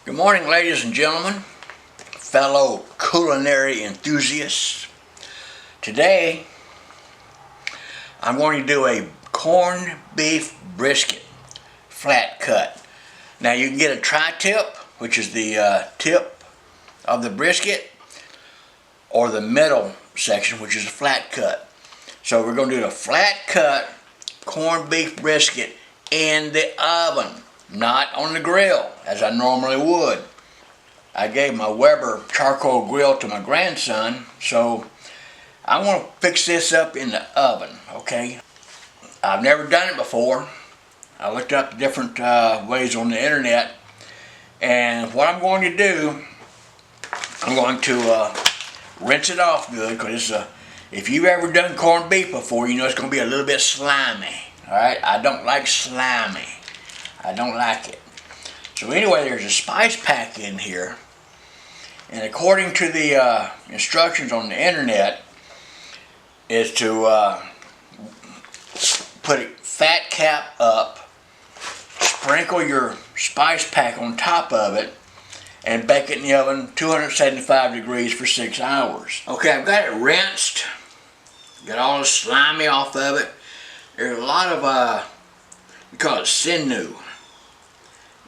Good morning, ladies and gentlemen, fellow culinary enthusiasts. Today, I'm going to do a corned beef brisket, flat cut. Now you can get a tri-tip, which is the tip of the brisket, or the middle section, which is a flat cut. So we're going to do a flat cut corned beef brisket in the oven, not on the grill as I normally would. I gave my Weber charcoal grill to my grandson, so I want to fix this up in the oven, okay? I've never done it before. I looked up different ways on the internet, and what I'm going to do, I'm going to rinse it off good, because if you've ever done corned beef before, you know it's going to be a little bit slimy. Alright, I don't like slimy. I don't like it. So anyway, there's a spice pack in here, and according to the instructions on the internet, is to put a fat cap up, sprinkle your spice pack on top of it, and bake it in the oven 275 degrees for 6 hours. Okay, I've got it rinsed, got all the slimy off of it. There's a lot of, we call it sinew,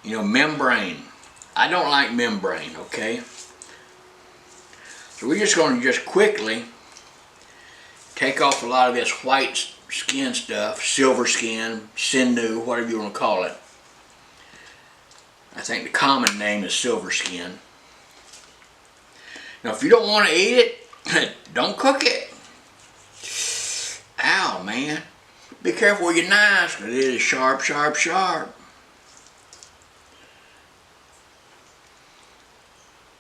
membrane. I don't like membrane, okay? So we're just going to just quickly take off a lot of this white skin stuff, silver skin, sinew, whatever you want to call it. I think the common name is silver skin. Now if you don't want to eat it, don't cook it. Ow, man. Be careful with your knives, because it is sharp, sharp, sharp.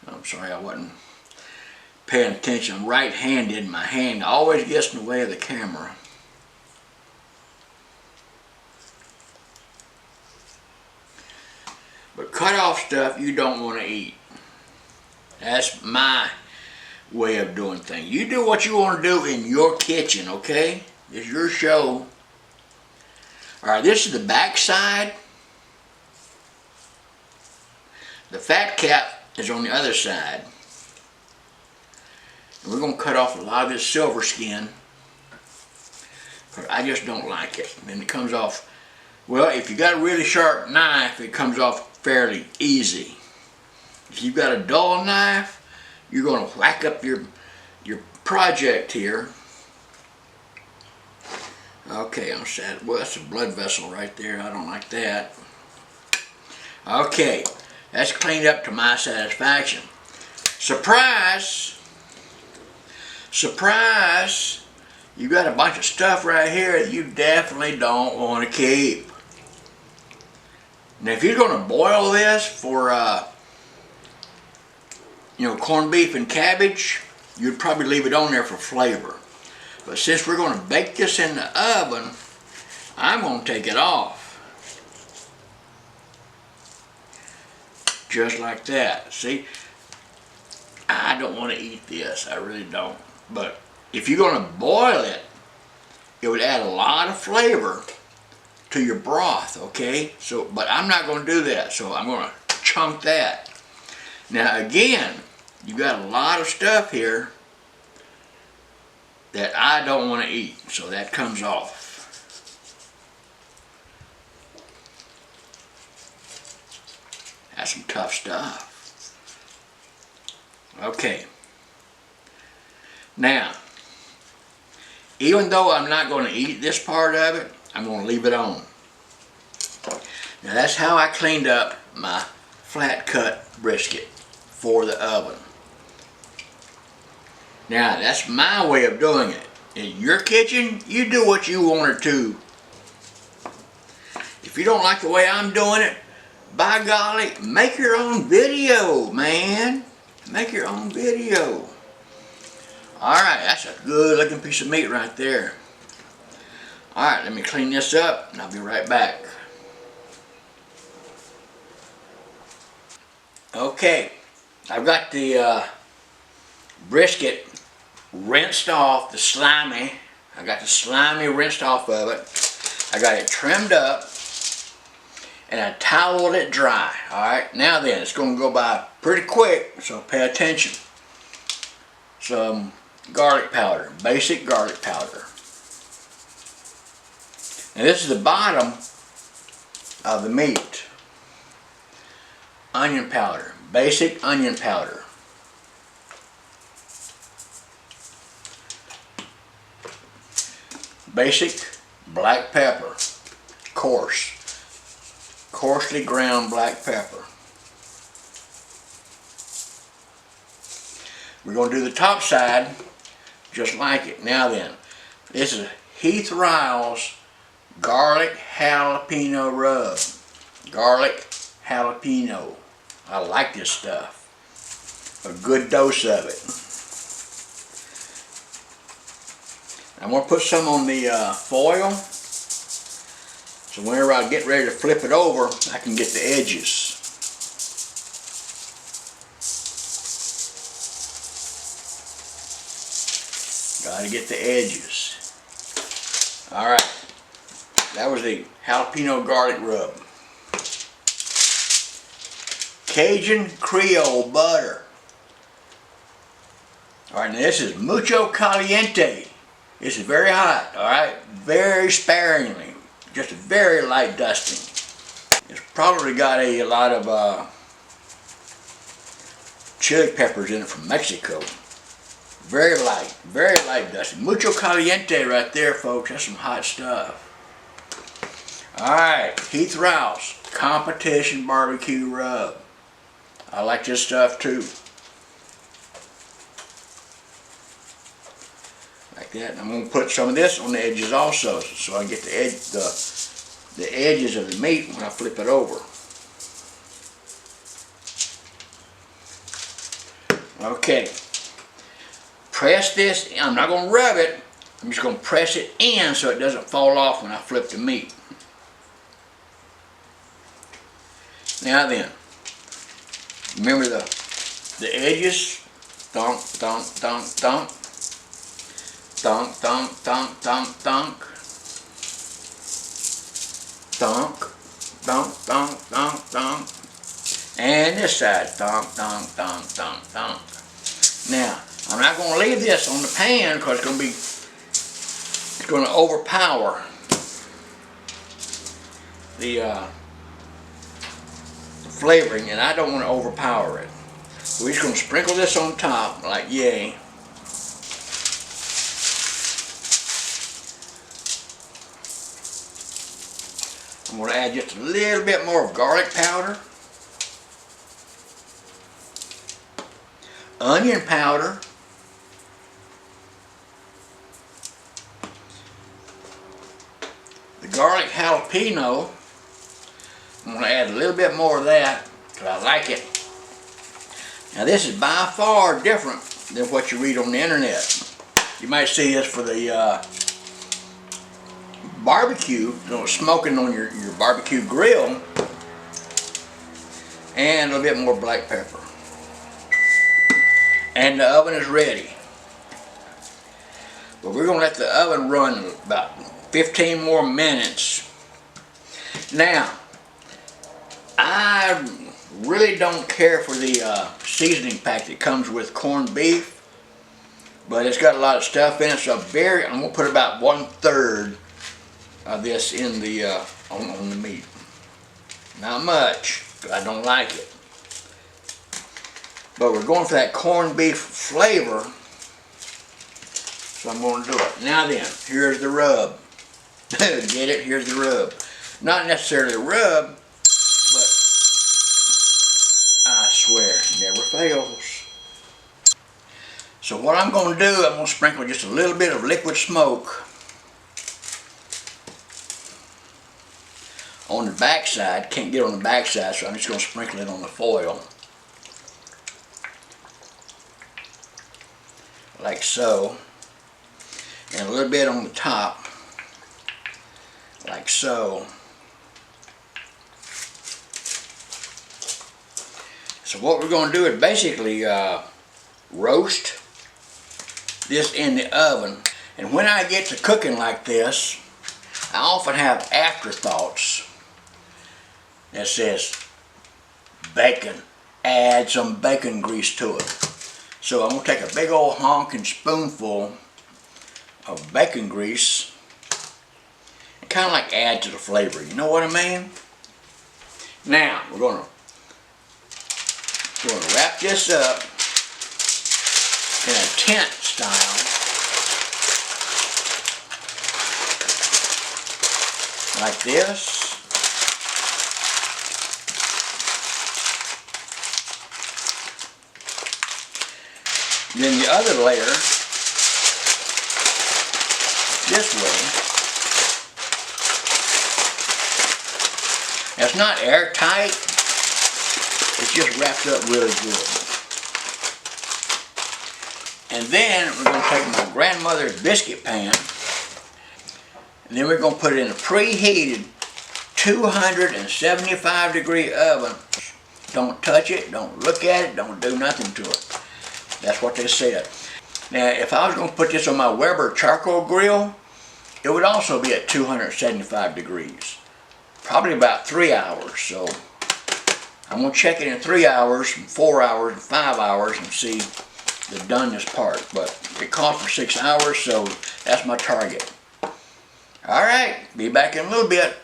I'm sorry, I wasn't paying attention. I'm right-handed, and my hand always gets in the way of the camera. But cut off stuff you don't want to eat. That's my way of doing things. You do what you want to do in your kitchen, okay? It's your show. Alright, this is the back side. The fat cap is on the other side. And we're going to cut off a lot of this silver skin, because I just don't like it. And it comes off, well, if you got a really sharp knife, it comes off fairly easy. If you've got a dull knife, you're going to whack up your project here. Okay, I'm sad. Well, that's a blood vessel right there. I don't like that. Okay, that's cleaned up to my satisfaction. Surprise! Surprise! You got a bunch of stuff right here that you definitely don't want to keep. Now, if you're going to boil this for, corned beef and cabbage, you'd probably leave it on there for flavor. But since we're going to bake this in the oven, I'm going to take it off. Just like that. See? I don't want to eat this. I really don't. But if you're going to boil it, it would add a lot of flavor to your broth, okay? But I'm not going to do that, so I'm going to chunk that. Now again, you got a lot of stuff here that I don't want to eat, so that comes off. That's some tough stuff. Okay. Now, even though I'm not going to eat this part of it, I'm going to leave it on. Now that's how I cleaned up my flat cut brisket for the oven. Now that's my way of doing it. In your kitchen, you do what you want to. If you don't like the way I'm doing it, by golly, make your own video, man. Make your own video. Alright, that's a good looking piece of meat right there. Alright, let me clean this up and I'll be right back. Okay, I've got the brisket rinsed off, the slimy. I got the slimy rinsed off of it. I got it trimmed up, and I toweled it dry. Alright, now then, it's going to go by pretty quick, so pay attention. Some garlic powder, basic garlic powder. And this is the bottom of the meat. Onion powder, basic onion powder. Basic black pepper, coarsely ground black pepper. We're going to do the top side just like it. Now then, this is Heath Riles garlic jalapeno rub. Garlic jalapeno. I like this stuff. A good dose of it. I'm going to put some on the foil, so whenever I get ready to flip it over, I can get the edges. Got to get the edges. Alright, that was the jalapeno garlic rub. Cajun Creole butter. Alright, now this is mucho caliente. This is very hot, alright? Very sparingly. Just a very light dusting. It's probably got a lot of chili peppers in it from Mexico. Very light dusting. Mucho caliente right there, folks. That's some hot stuff. Alright, Heath Riles competition barbecue rub. I like this stuff too. Like that. And I'm going to put some of this on the edges also, so I get the edges of the meat when I flip it over. Okay. Press this. I'm not going to rub it. I'm just going to press it in so it doesn't fall off when I flip the meat. Now then, remember the edges. Thunk, thunk, thunk, thunk. Thunk, thunk, thunk, thunk, thunk. Thunk, thunk, thunk, thunk, thunk. And this side, thunk, thunk, thunk, thunk, thunk. Now, I'm not going to leave this on the pan because it's going to overpower the flavoring, and I don't want to overpower it. So we're just going to sprinkle this on top like yay. I'm going to add just a little bit more of garlic powder, onion powder, the garlic jalapeno. I'm going to add a little bit more of that because I like it. Now this is by far different than what you read on the internet. You might see this for the barbecue, smoking on your barbecue grill, and a little bit more black pepper. And the oven is ready. But we're going to let the oven run about 15 more minutes. Now, I really don't care for the seasoning pack that comes with corned beef, but it's got a lot of stuff in it, so I'm going to put about 1/3 of this in the on the meat. Not much, because I don't like it. But we're going for that corned beef flavor, so I'm going to do it. Now then, here's the rub. Get it? Here's the rub. Not necessarily a rub, but I swear, never fails. So what I'm going to do, I'm going to sprinkle just a little bit of liquid smoke on the back side. Can't get on the back side, so I'm just going to sprinkle it on the foil. Like so. And a little bit on the top. Like so. So what we're going to do is basically roast this in the oven. And when I get to cooking like this, I often have afterthoughts. that says bacon. Add some bacon grease to it. So I'm going to take a big old honking spoonful of bacon grease and kind of like add to the flavor. You know what I mean? Now we're going to wrap this up in a tent style, like this. Then the other layer, this way. Now, it's not airtight, it's just wrapped up really good. And then we're going to take my grandmother's biscuit pan, and then we're going to put it in a preheated 275 degree oven. Don't touch it, don't look at it, don't do nothing to it. That's what they said. Now, if I was going to put this on my Weber charcoal grill, it would also be at 275 degrees. Probably about 3 hours. So I'm going to check it in 3 hours, 4 hours, and 5 hours and see the doneness part. But it calls for 6 hours, so that's my target. Alright, be back in a little bit.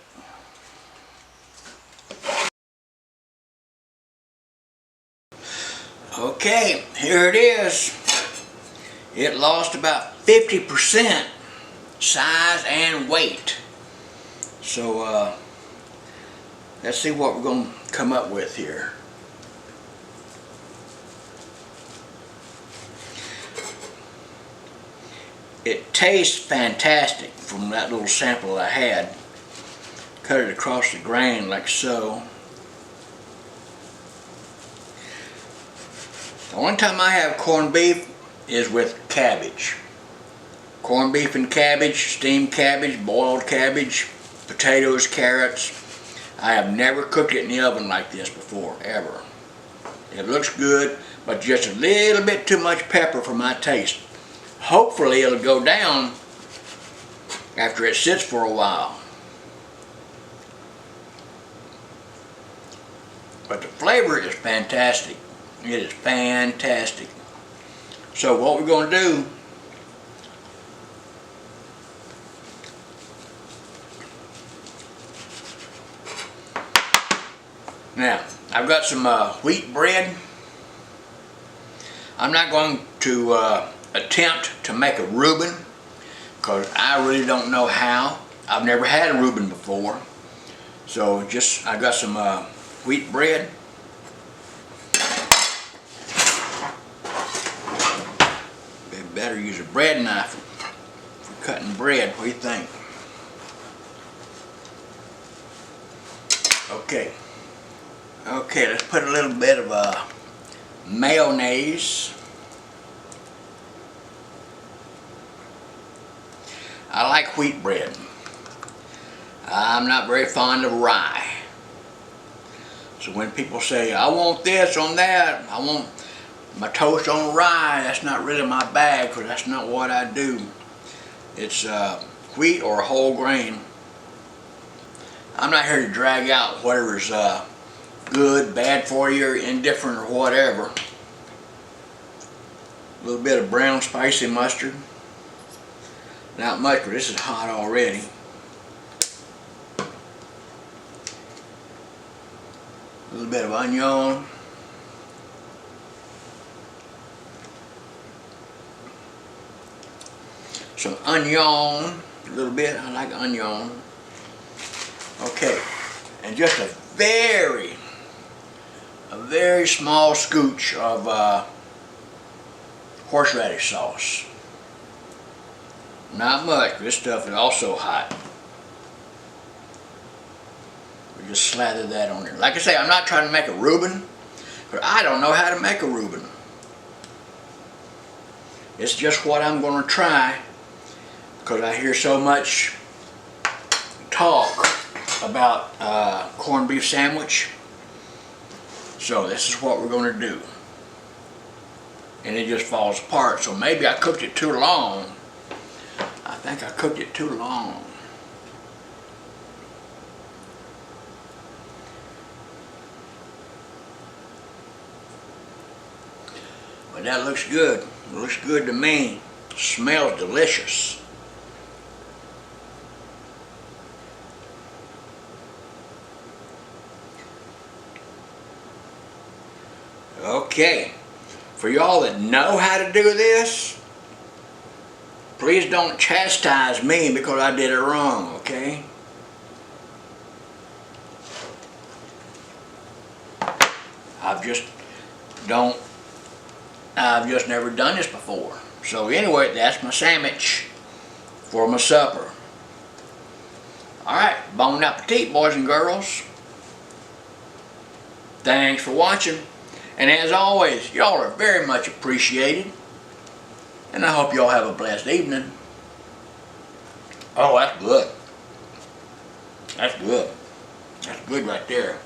Okay, here it is. It lost about 50% size and weight. So let's see what we're going to come up with here. It tastes fantastic from that little sample I had. Cut it across the grain like so. The only time I have corned beef is with cabbage. Corned beef and cabbage, steamed cabbage, boiled cabbage, potatoes, carrots. I have never cooked it in the oven like this before, ever. It looks good, but just a little bit too much pepper for my taste. Hopefully it'll go down after it sits for a while. But the flavor is fantastic. It is fantastic. So what we're going to do, now I've got some wheat bread. I'm not going to attempt to make a Reuben because I really don't know how. I've never had a Reuben before. So I got some wheat bread. Better use a bread knife for cutting bread. What do you think? Okay, let's put a little bit of mayonnaise. I like wheat bread. I'm not very fond of rye. So when people say, I want this on that, I want my toast on rye, that's not really my bag, because that's not what I do. It's wheat or whole grain. I'm not here to drag out whatever's good, bad for you, or indifferent, or whatever. A little bit of brown spicy mustard. Not much, but this is hot already. A little bit of onion. Some onion, a little bit. I like onion. Okay, and just a very small scooch of horseradish sauce. Not much. This stuff is also hot. We just slather that on there. Like I say, I'm not trying to make a Reuben, but I don't know how to make a Reuben. It's just what I'm going to try, because I hear so much talk about corned beef sandwich. So this is what we're going to do. And it just falls apart. So maybe I cooked it too long. I think I cooked it too long. But that looks good. It looks good to me. Smells delicious. Okay, for y'all that know how to do this, please don't chastise me because I did it wrong, okay? I've just never done this before. So anyway, that's my sandwich for my supper. Alright, bon appetit, boys and girls. Thanks for watching. And as always, y'all are very much appreciated. And I hope y'all have a blessed evening. Oh, that's good. That's good. That's good right there.